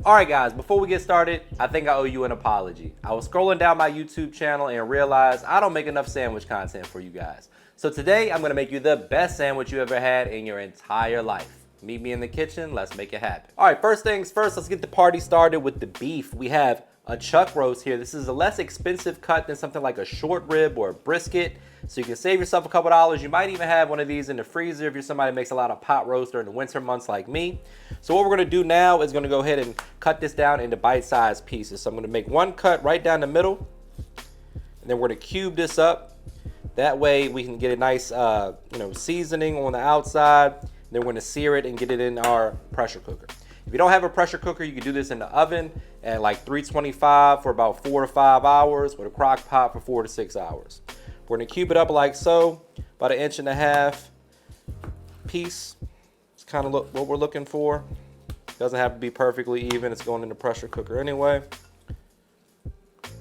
Alright guys, before we get started, I think I owe you an apology. I was scrolling down my YouTube channel and realized I don't make enough sandwich content for you guys. So today I'm going to make you the best sandwich you ever had in your entire life. Meet me in the kitchen, let's make it happen. Alright, first things first, let's get the party started with the beef. We have a chuck roast here. This is a less expensive cut than something like a short rib or a brisket. So you can save yourself a couple dollars. You might even have one of these in the freezer if you're somebody who makes a lot of pot roast during the winter months like me. So what we're gonna do now is gonna go ahead and cut this down into bite-sized pieces. So I'm gonna make one cut right down the middle, and then we're gonna cube this up. That way we can get a nice seasoning on the outside. Then we're gonna sear it and get it in our pressure cooker. If you don't have a pressure cooker, you can do this in the oven at like 325 for about 4 to 5 hours, with a crock pot for 4 to 6 hours. We're gonna cube it up like so, about 1.5 inches piece. It's kind of what we're looking for. Doesn't have to be perfectly even. It's going in the pressure cooker anyway. If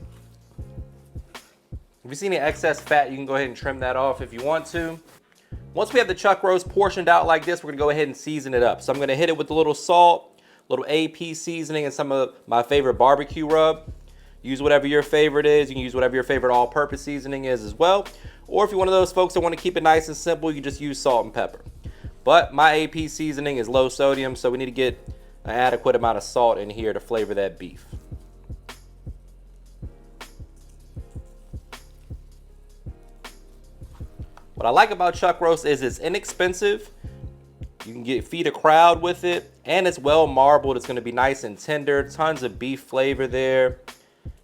you see any excess fat, you can go ahead and trim that off if you want to. Once we have the chuck roast portioned out like this, we're gonna go ahead and season it up. So I'm gonna hit it with a little salt, little AP seasoning, and some of my favorite barbecue rub. Use whatever your favorite is. You can use whatever your favorite all-purpose seasoning is as well. Or if you're one of those folks that want to keep it nice and simple, you just use salt and pepper. But my AP seasoning is low sodium, so we need to get an adequate amount of salt in here to flavor that beef. What I like about chuck roast is it's inexpensive. You can feed a crowd with it, and it's well marbled. It's going to be nice and tender. Tons of beef flavor there.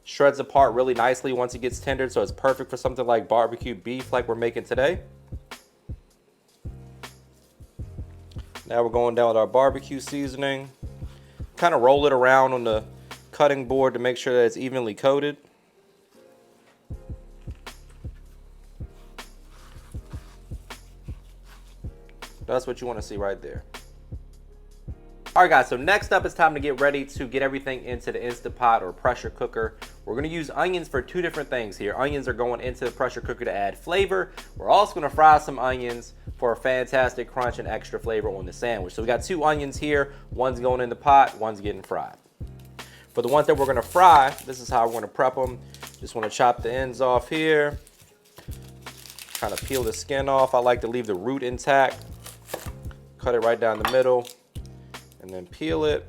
Shreds apart really nicely once it gets tendered, so it's perfect for something like barbecue beef like we're making today. Now we're going down with our barbecue seasoning. Kind of roll it around on the cutting board to make sure that it's evenly coated. That's what you want to see right there. Alright guys, so next up it's time to get ready to get everything into the Instant Pot or pressure cooker. We're going to use onions for two different things here. Onions are going into the pressure cooker to add flavor. We're also going to fry some onions for a fantastic crunch and extra flavor on the sandwich. So we got two onions here. One's going in the pot, one's getting fried. For the ones that we're going to fry, this is how we're going to prep them. Just want to chop the ends off here. Kind of peel the skin off. I like to leave the root intact. Cut it right down the middle. And then peel it,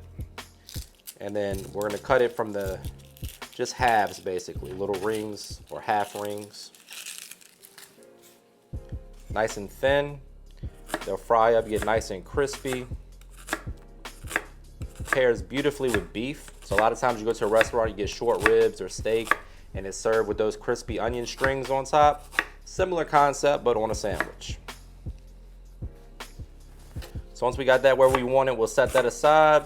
and then we're gonna cut it from the just halves, basically, little rings or half rings, nice and thin. They'll fry up, get nice and crispy. Pairs beautifully with beef. So a lot of times you go to a restaurant, you get short ribs or steak, and it's served with those crispy onion strings on top. Similar concept, but on a sandwich. So once we got that where we want it, we'll set that aside.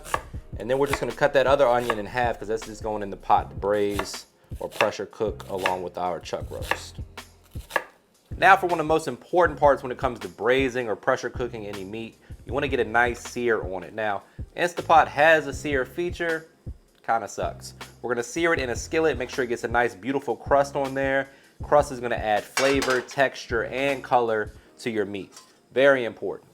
And then we're just gonna cut that other onion in half because that's just going in the pot to braise or pressure cook along with our chuck roast. Now for one of the most important parts when it comes to braising or pressure cooking any meat, you wanna get a nice sear on it. Now, Instant Pot has a sear feature, kinda sucks. We're gonna sear it in a skillet, make sure it gets a nice beautiful crust on there. Crust is gonna add flavor, texture, and color to your meat. Very important.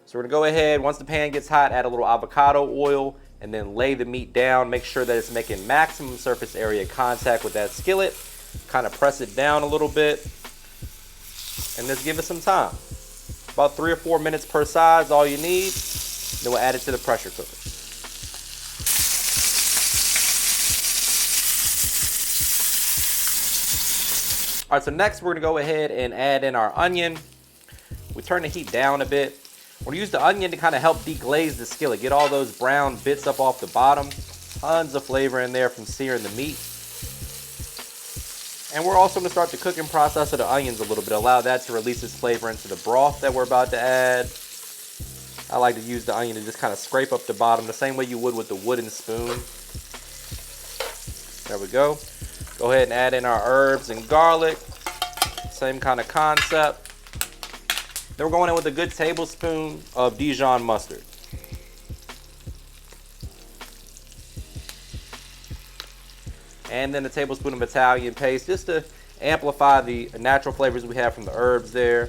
So we're gonna go ahead, once the pan gets hot, add a little avocado oil, and then lay the meat down. Make sure that it's making maximum surface area contact with that skillet. Kind of press it down a little bit, and just give it some time. About 3 or 4 minutes per side is all you need. Then we'll add it to the pressure cooker. All right, so next we're gonna go ahead and add in our onion. We turn the heat down a bit. We're gonna use the onion to kind of help deglaze the skillet, get all those brown bits up off the bottom. Tons of flavor in there from searing the meat. And we're also gonna start the cooking process of the onions a little bit, allow that to release its flavor into the broth that we're about to add. I like to use the onion to just kind of scrape up the bottom the same way you would with the wooden spoon. There we go. Go ahead and add in our herbs and garlic. Same kind of concept. Then we're going in with a good tablespoon of Dijon mustard. And then a tablespoon of Italian paste just to amplify the natural flavors we have from the herbs there.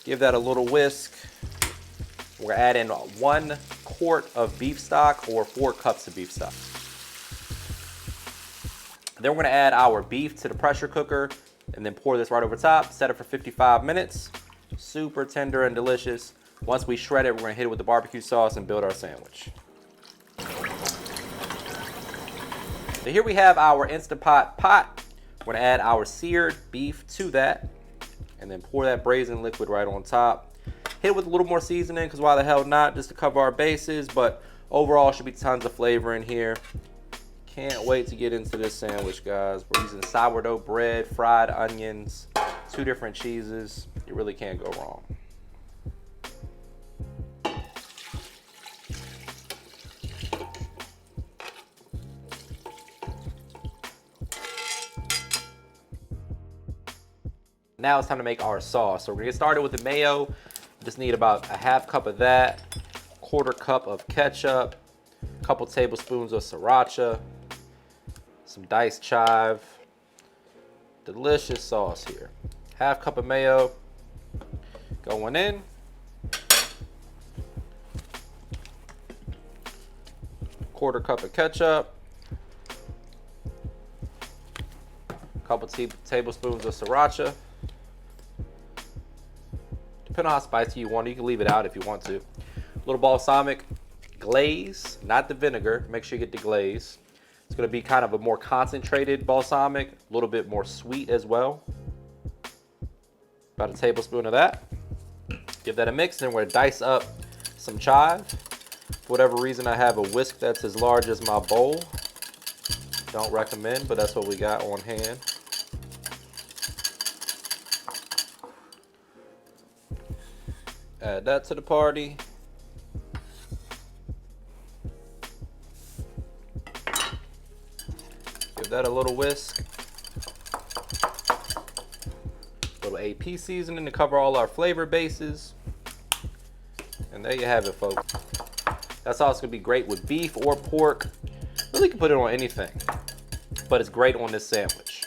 Give that a little whisk. We're adding 1 quart of beef stock or 4 cups of beef stock. Then we're gonna add our beef to the pressure cooker and then pour this right over top, set it for 55 minutes. Super tender and delicious. Once we shred it, we're gonna hit it with the barbecue sauce and build our sandwich. So here we have our Instant pot. We're gonna add our seared beef to that and then pour that braising liquid right on top. Hit it with a little more seasoning, because why the hell not, just to cover our bases, but overall should be tons of flavor in here. Can't wait to get into this sandwich, guys. We're using sourdough bread, fried onions, 2 different cheeses. You really can't go wrong. Now it's time to make our sauce. So we're gonna get started with the mayo. Just need about a half cup of that, 1/4 cup of ketchup, a couple tablespoons of sriracha, some diced chive. Delicious sauce here. Half cup of mayo going in. Quarter cup of ketchup. Couple tablespoons of sriracha. Depending on how spicy you want, you can leave it out if you want to. A little balsamic glaze, not the vinegar. Make sure you get the glaze. It's gonna be kind of a more concentrated balsamic, a little bit more sweet as well. About a tablespoon of that. Give that a mix, then we're gonna dice up some chives. For whatever reason, I have a whisk that's as large as my bowl. Don't recommend, but that's what we got on hand. Add that to the party. Give that a little whisk. A little AP seasoning to cover all our flavor bases. And there you have it, folks. That sauce is gonna be great with beef or pork. Really can put it on anything, but it's great on this sandwich.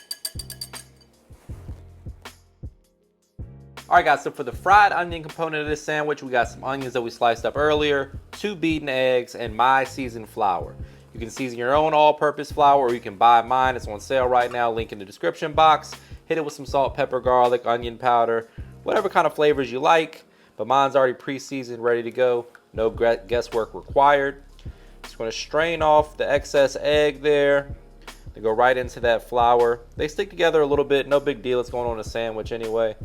All right, guys, so for the fried onion component of this sandwich, we got some onions that we sliced up earlier, 2 beaten eggs, and my seasoned flour. You can season your own all-purpose flour, or you can buy mine. It's on sale right now, link in the description box. Hit it with some salt, pepper, garlic, onion powder, whatever kind of flavors you like, but mine's already pre-seasoned, ready to go. No guesswork required. Just gonna strain off the excess egg there. They go right into that flour. They stick together a little bit, no big deal. It's going on a sandwich anyway.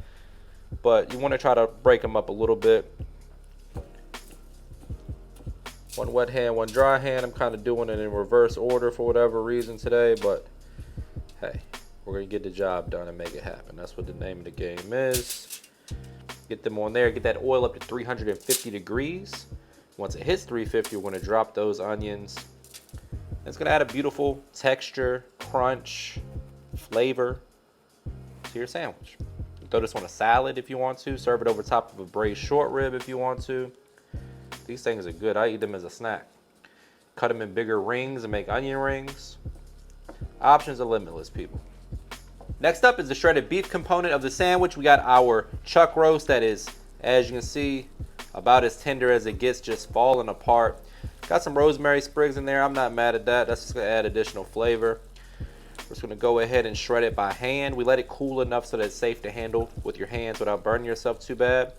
But you want to try to break them up a little bit. One wet hand, one dry hand. I'm kind of doing it in reverse order for whatever reason today, but hey, we're going to get the job done and make it happen. That's what the name of the game is. Get them on there. Get that oil up to 350 degrees. Once it hits 350, we're going to drop those onions. It's going to add a beautiful texture, crunch, flavor to your sandwich. Throw this on a salad if you want to. Serve it over top of a braised short rib if you want to. These things are good. I eat them as a snack. Cut them in bigger rings and make onion rings. Options are limitless, people. Next up is the shredded beef component of the sandwich. We got our chuck roast that is, as you can see, about as tender as it gets, just falling apart. Got some rosemary sprigs in there. I'm not mad at that. That's just gonna add additional flavor. We're just gonna go ahead and shred it by hand. We let it cool enough so that it's safe to handle with your hands without burning yourself too bad.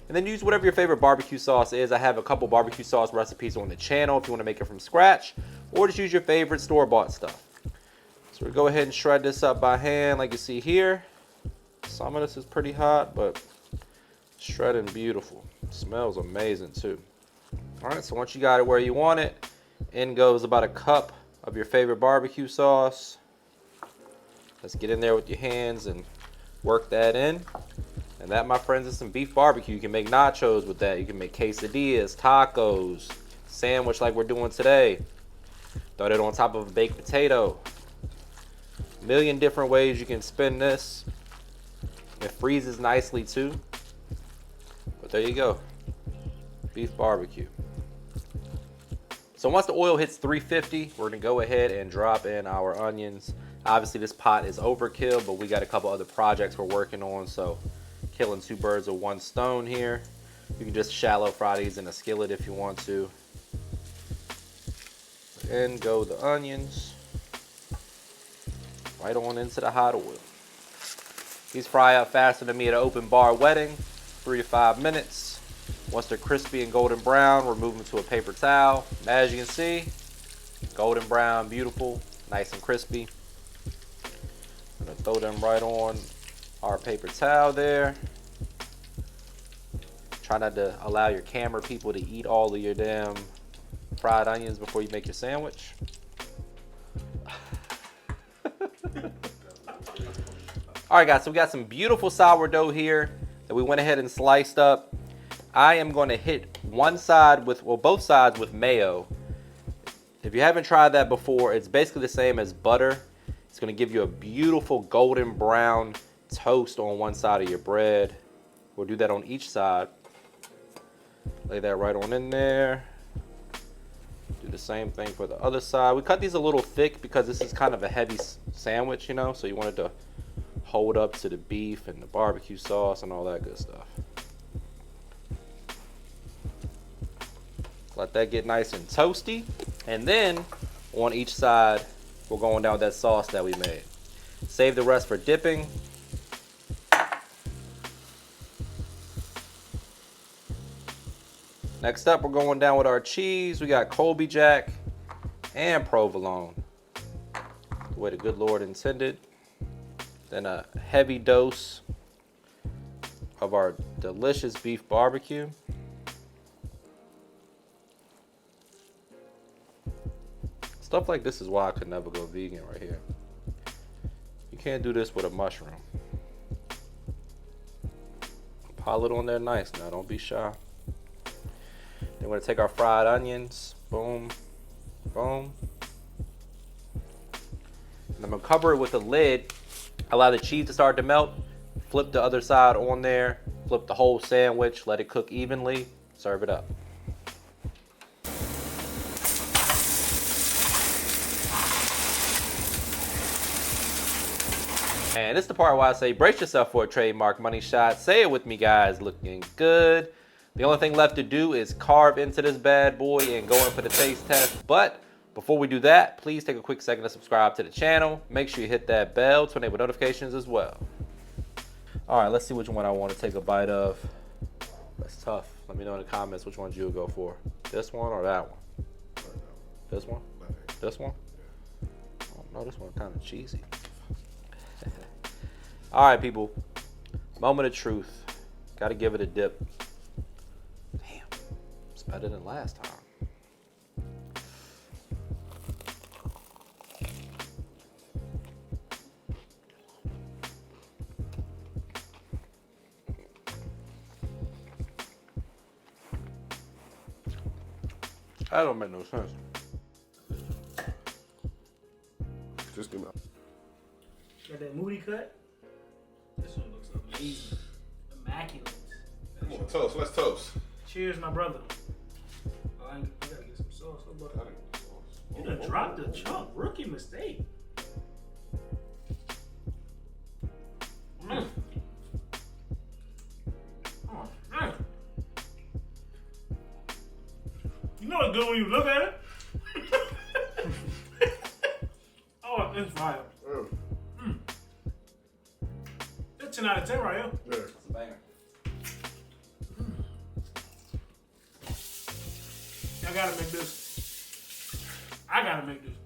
And then use whatever your favorite barbecue sauce is. I have a couple barbecue sauce recipes on the channel if you wanna make it from scratch, or just use your favorite store-bought stuff. So we'll go ahead and shred this up by hand like you see here. Some of this is pretty hot, but shredding beautiful. Smells amazing too. All right, so once you got it where you want it, in goes about a cup of your favorite barbecue sauce. Let's get in there with your hands and work that in. And that, my friends, is some beef barbecue. You can make nachos with that. You can make quesadillas, tacos, sandwich like we're doing today. Throw that on top of a baked potato. A million different ways you can spin this. It freezes nicely too. But there you go. Beef barbecue. So once the oil hits 350, we're gonna go ahead and drop in our onions. Obviously this pot is overkill, but we got a couple other projects we're working on, so killing 2 birds with 1 stone here. You can just shallow fry these in a skillet if you want to. In go the onions. Right on into the hot oil. These fry up faster than me at an open bar wedding, 3 to 5 minutes. Once they're crispy and golden brown, remove them to a paper towel. As you can see, golden brown, beautiful, nice and crispy. I'm gonna throw them right on our paper towel there. Try not to allow your camera people to eat all of your damn fried onions before you make your sandwich. All right, guys, so we got some beautiful sourdough here that we went ahead and sliced up. I am going to hit one side with, well, both sides with mayo. If you haven't tried that before, it's basically the same as butter. It's going to give you a beautiful golden brown toast on one side of your bread. We'll do that on each side. Lay that right on in there. Do the same thing for the other side. We cut these a little thick because this is kind of a heavy sandwich, you know, so you want it to hold up to the beef and the barbecue sauce and all that good stuff. Let that get nice and toasty. And then on each side, we're going down with that sauce that we made. Save the rest for dipping. Next up, we're going down with our cheese. We got Colby Jack and provolone, the way the good Lord intended. Then a heavy dose of our delicious beef barbecue. Stuff like this is why I could never go vegan right here. You can't do this with a mushroom. Pile it on there nice now, don't be shy. Then we're gonna take our fried onions, boom, boom. And I'm gonna cover it with a lid. Allow the cheese to start to melt. Flip the other side on there. Flip the whole sandwich. Let it cook evenly. Serve it up. And this is the part where I say brace yourself for a trademark money shot. Say it with me, guys. Looking good. The only thing left to do is carve into this bad boy and go in for the taste test. But before we do that, please take a quick second to subscribe to the channel. Make sure you hit that bell to enable notifications as well. All right, let's see which one I want to take a bite of. That's tough. Let me know in the comments which ones you'll go for. This one or that one? This one? This one? Oh no, this one's kind of cheesy. All right, people. Moment of truth. Got to give it a dip. Damn, it's better than last time. That don't make no sense. Just give me. Got that moody cut. This one looks amazing. Immaculate. Come on, toast. Let's toast. Cheers, my brother. Oh, I gotta get some sauce. You done dropped the chunk. Rookie mistake. Mm. Oh, man. You know it's good when you look at it? Oh, it's fire. Mm. It's 10 out of 10 right here. Yeah. It's a banger. I gotta make this. I gotta make this.